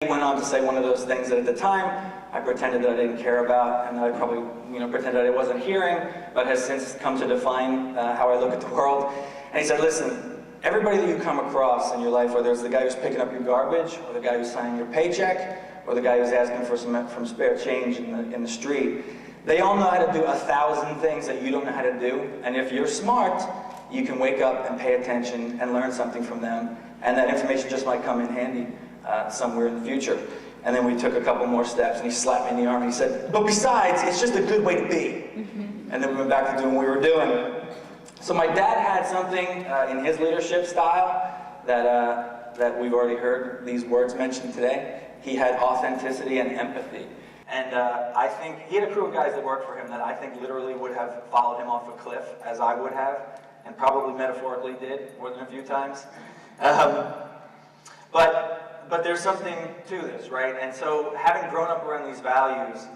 He went on to say one of those things that at the time I pretended that I didn't care about, and I probably pretended I wasn't hearing, but has since come to define how I look at the world. And he said, listen, everybody that you come across in your life, whether it's the guy who's picking up your garbage, or the guy who's signing your paycheck, or the guy who's asking for some spare change in the street, they all know how to do 1,000 things that you don't know how to do. And if you're smart, you can wake up and pay attention and learn something from them, and that information just might come in handy somewhere in the future. And then we took a couple more steps, and he slapped me in the arm and he said, but besides, it's just a good way to be. And then we went back to doing what we were doing. So my dad had something in his leadership style that we've already heard these words mentioned today. He had authenticity and empathy. And I think he had a crew of guys that worked for him that I think literally would have followed him off a cliff, as I would have, and probably metaphorically did more than a few times. But there's something to this, right? And so having grown up around these values,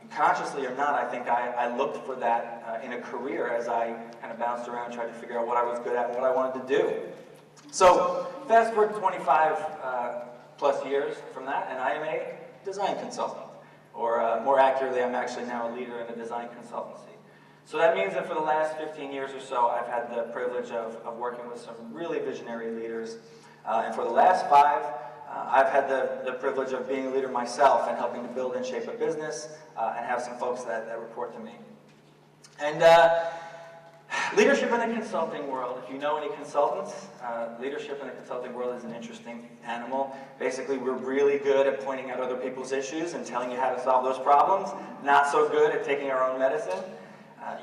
consciously or not, I think I looked for that in a career as I kind of bounced around, tried to figure out what I was good at and what I wanted to do. So fast forward 25 plus years from that, and I am a design consultant. Or more accurately, I'm actually now a leader in a design consultancy. So that means that for the last 15 years or so, I've had the privilege of working with some really visionary leaders. And for the last 5, I've had the privilege of being a leader myself and helping to build and shape a business and have some folks that report to me. And leadership in the consulting world, if you know any consultants, leadership in the consulting world is an interesting animal. Basically, we're really good at pointing out other people's issues and telling you how to solve those problems, not so good at taking our own medicine.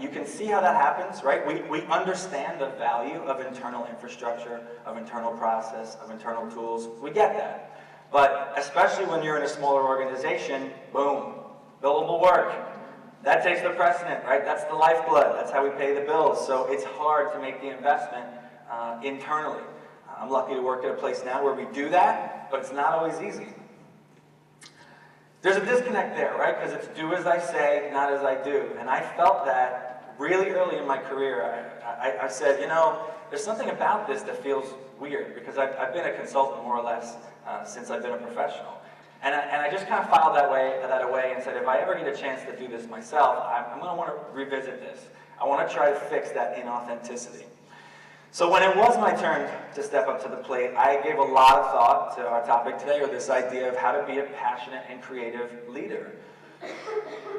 You can see how that happens, right? We understand the value of internal infrastructure, of internal process, of internal tools. We get that. But especially when you're in a smaller organization, boom, billable work. That takes the precedent, right? That's the lifeblood. That's how we pay the bills. So it's hard to make the investment internally. I'm lucky to work at a place now where we do that, but it's not always easy. There's a disconnect there, right? Because it's do as I say, not as I do. And I felt that really early in my career. I said, you know, there's something about this that feels weird, because I've been a consultant more or less since I've been a professional. And I just kind of filed that away and said, if I ever get a chance to do this myself, I'm going to want to revisit this. I want to try to fix that inauthenticity. So when it was my turn to step up to the plate, I gave a lot of thought to our topic today, or this idea of how to be a passionate and creative leader.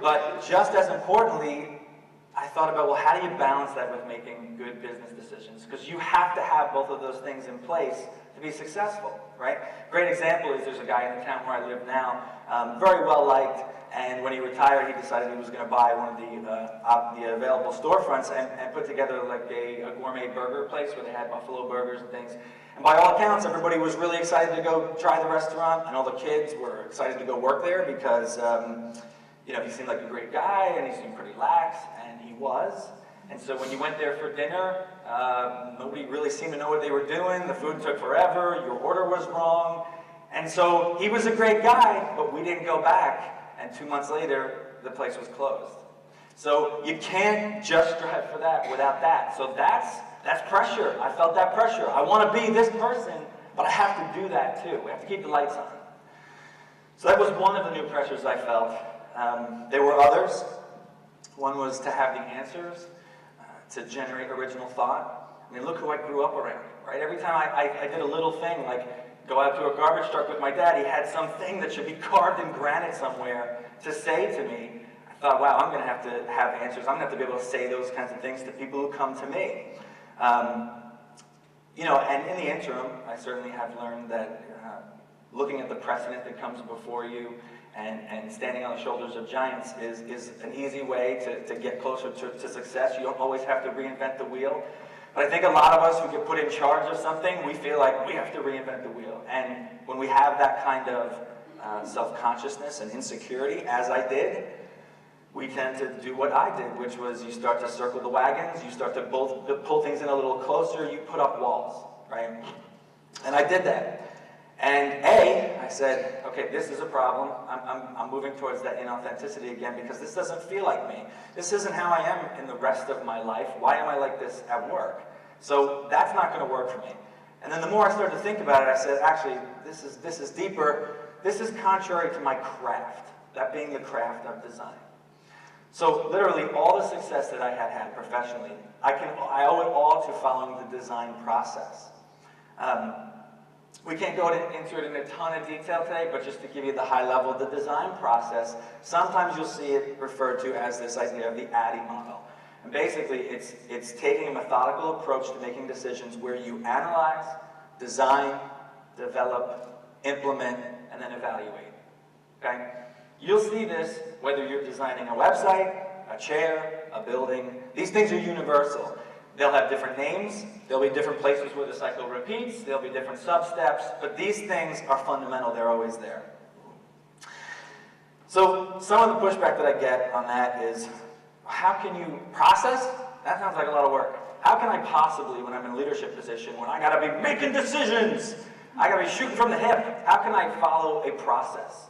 But just as importantly, I thought about, well, how do you balance that with making good business decisions? Because you have to have both of those things in place to be successful, right? Great example is there's a guy in the town where I live now, very well liked, and when he retired, he decided he was going to buy one of the available storefronts and put together like a gourmet burger place where they had buffalo burgers and things. And by all accounts, everybody was really excited to go try the restaurant, and all the kids were excited to go work there because you know, he seemed like a great guy, and he seemed pretty lax, and he was. And so when you went there for dinner, nobody really seemed to know what they were doing. The food took forever. Your order was wrong. And so he was a great guy, but we didn't go back. And 2 months later, the place was closed. So you can't just strive for that without that. So that's pressure. I felt that pressure. I want to be this person, but I have to do that too. We have to keep the lights on. So that was one of the new pressures I felt. There were others. One was to have the answers, to generate original thought. I mean, look who I grew up around, right? Every time I did a little thing, like go out to a garbage truck with my dad, he had something that should be carved in granite somewhere to say to me. I thought, wow, I'm going to have answers. I'm going to have to be able to say those kinds of things to people who come to me. You know, and in the interim, I certainly have learned that looking at the precedent that comes before you and standing on the shoulders of giants is an easy way to get closer to success. You don't always have to reinvent the wheel. But I think a lot of us who get put in charge of something, we feel like we have to reinvent the wheel. And when we have that kind of self-consciousness and insecurity, as I did, we tend to do what I did, which was you start to circle the wagons, you start to pull things in a little closer, you put up walls, right? And I did that. And I said, okay, this is a problem. I'm moving towards that inauthenticity again because this doesn't feel like me. This isn't how I am in the rest of my life. Why am I like this at work? So that's not going to work for me. And then the more I started to think about it, I said, actually, this is deeper. This is contrary to my craft, that being the craft of design. So literally all the success that I had professionally, I owe it all to following the design process. We can't go into it in a ton of detail today, but just to give you the high level, the design process, sometimes you'll see it referred to as this idea of the ADDIE model. And basically, it's taking a methodical approach to making decisions where you analyze, design, develop, implement, and then evaluate. Okay? You'll see this whether you're designing a website, a chair, a building. These things are universal. They'll have different names, there'll be different places where the cycle repeats, there'll be different sub-steps, but these things are fundamental, they're always there. So some of the pushback that I get on that is, how can you process? That sounds like a lot of work. How can I possibly, when I'm in a leadership position, when I gotta be making decisions, I gotta be shooting from the hip, how can I follow a process?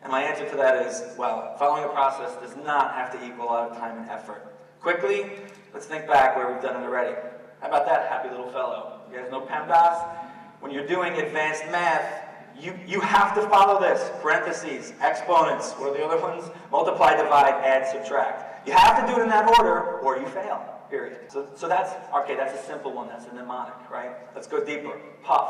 And my answer to that is, well, following a process does not have to equal a lot of time and effort. Quickly, let's think back where we've done it already. How about that happy little fellow? You guys know PEMDAS? When you're doing advanced math, you have to follow this. Parentheses, exponents, what are the other ones? Multiply, divide, add, subtract. You have to do it in that order or you fail, period. So that's, okay, that's a simple one, that's a mnemonic, right? Let's go deeper. Puff.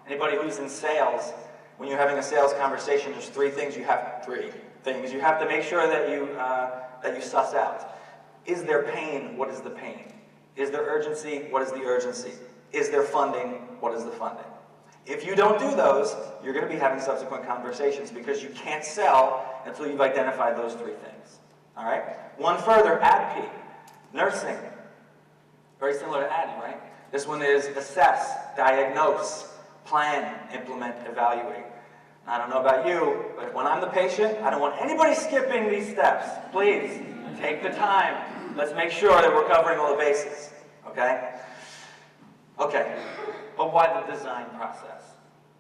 Anybody who's in sales, when you're having a sales conversation, there's three things you have to make sure that you suss out. Is there pain? What is the pain? Is there urgency? What is the urgency? Is there funding? What is the funding? If you don't do those, you're going to be having subsequent conversations because you can't sell until you've identified those three things. All right? One further, ADP, nursing. Very similar to ADDIE, right? This one is assess, diagnose, plan, implement, evaluate. I don't know about you, but when I'm the patient, I don't want anybody skipping these steps. Please, take the time. Let's make sure that we're covering all the bases, okay? Okay, but why the design process?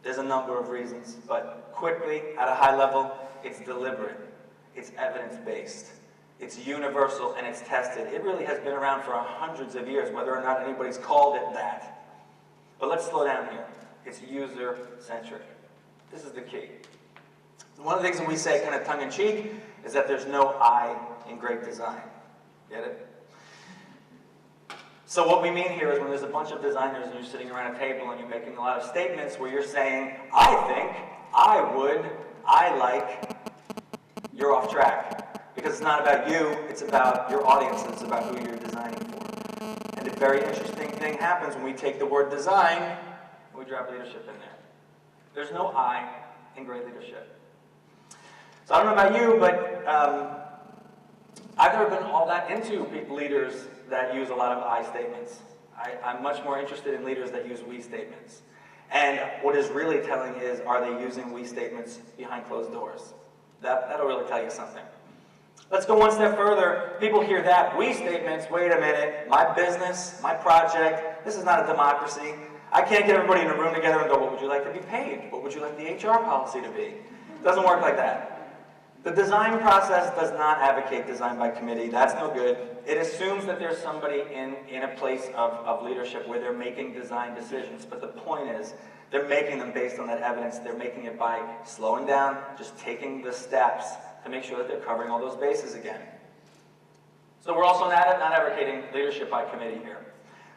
There's a number of reasons, but quickly, at a high level, it's deliberate, it's evidence-based, it's universal, and it's tested. It really has been around for hundreds of years, whether or not anybody's called it that. But let's slow down here. It's user-centric. This is the key. One of the things that we say kind of tongue-in-cheek is that there's no I in great design. Get it? So what we mean here is when there's a bunch of designers and you're sitting around a table and you're making a lot of statements where you're saying, I think, I would, I like, you're off track. Because it's not about you, it's about your audience, it's about who you're designing for. And a very interesting thing happens when we take the word design and we drop leadership in there. There's no I in great leadership. So I don't know about you, but I've never been all that into leaders that use a lot of I statements. I'm much more interested in leaders that use we statements. And what is really telling is, are they using we statements behind closed doors? That'll really tell you something. Let's go one step further. People hear that, we statements, wait a minute, my business, my project, this is not a democracy. I can't get everybody in a room together and go, what would you like to be paid? What would you like the HR policy to be? It doesn't work like that. The design process does not advocate design by committee. That's no good. It assumes that there's somebody in a place of leadership where they're making design decisions. But the point is, they're making them based on that evidence. They're making it by slowing down, just taking the steps to make sure that they're covering all those bases again. So we're also not advocating leadership by committee here.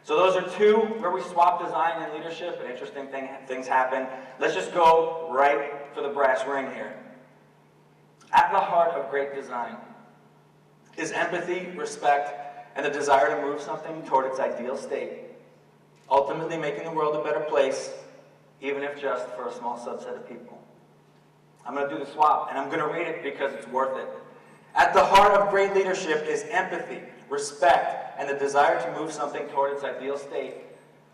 So those are two where we swap design and leadership, and interesting things happen. Let's just go right for the brass ring here. At the heart of great design is empathy, respect, and the desire to move something toward its ideal state, ultimately making the world a better place, even if just for a small subset of people. I'm going to do the swap, and I'm going to read it because it's worth it. At the heart of great leadership is empathy, respect, and the desire to move something toward its ideal state,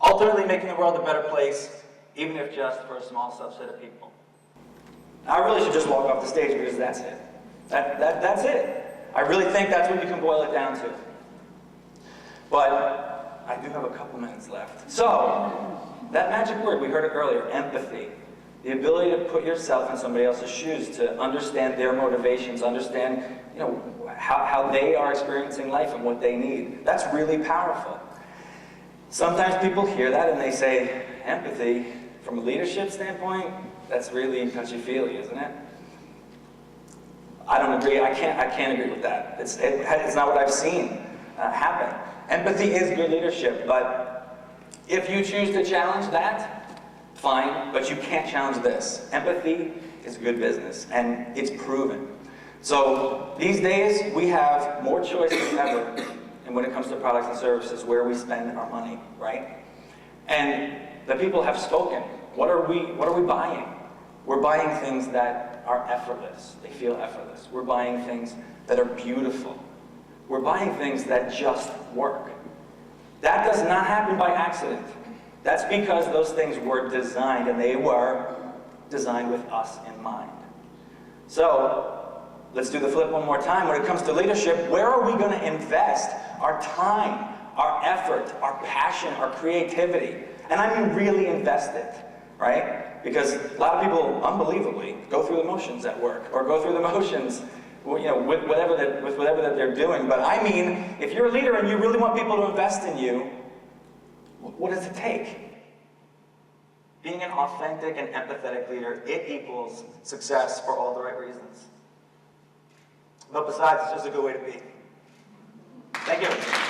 ultimately making the world a better place, even if just for a small subset of people. I really should just walk off the stage because that's it. That's it. I really think that's what you can boil it down to. But I do have a couple minutes left. So, that magic word, we heard it earlier, empathy. The ability to put yourself in somebody else's shoes, to understand their motivations, understand how they are experiencing life and what they need. That's really powerful. Sometimes people hear that and they say, empathy, from a leadership standpoint, that's really touchy-feely, isn't it? I don't agree. I can't agree with that. It's not what I've seen happen. Empathy is good leadership, but if you choose to challenge that, fine, but you can't challenge this. Empathy is good business, and it's proven. So these days, we have more choice than ever, and when it comes to products and services, where we spend our money, right? And the people have spoken. What are we buying? We're buying things that are effortless. They feel effortless. We're buying things that are beautiful. We're buying things that just work. That does not happen by accident. That's because those things were designed, and they were designed with us in mind. So, let's do the flip one more time. When it comes to leadership, where are we going to invest our time, our effort, our passion, our creativity? And I mean really invest it, right? Because a lot of people, unbelievably, go through the motions at work, or go through the motions, with whatever that they're doing. But I mean, if you're a leader and you really want people to invest in you, what does it take? Being an authentic and empathetic leader, it equals success for all the right reasons. But besides, it's just a good way to be. Thank you.